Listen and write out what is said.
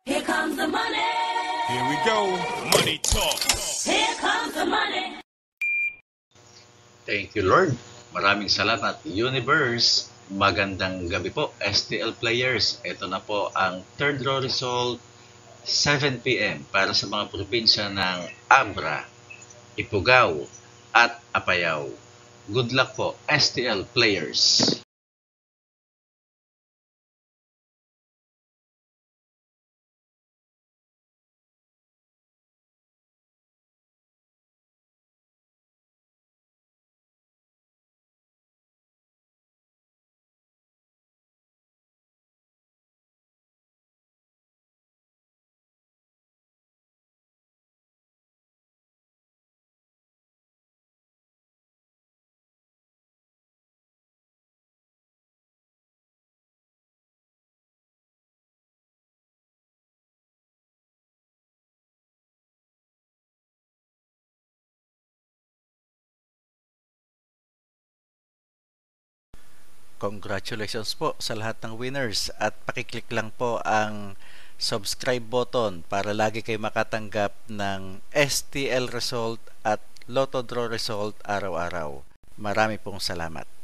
Here comes the money. Here we go. Money talk. Here comes the money. Thank you, Lord. Maraming salamat, Universe. Magandang gabi po, STL players. Ito na po ang third row result, 7 p.m. para sa mga probinsya ng Abra, Ifugao, at Apayao. Good luck po, STL players. Congratulations po sa lahat ng winners at pakiclick lang po ang subscribe button para lagi kayo makatanggap ng STL result at Lotto Draw result araw-araw. Marami pong salamat.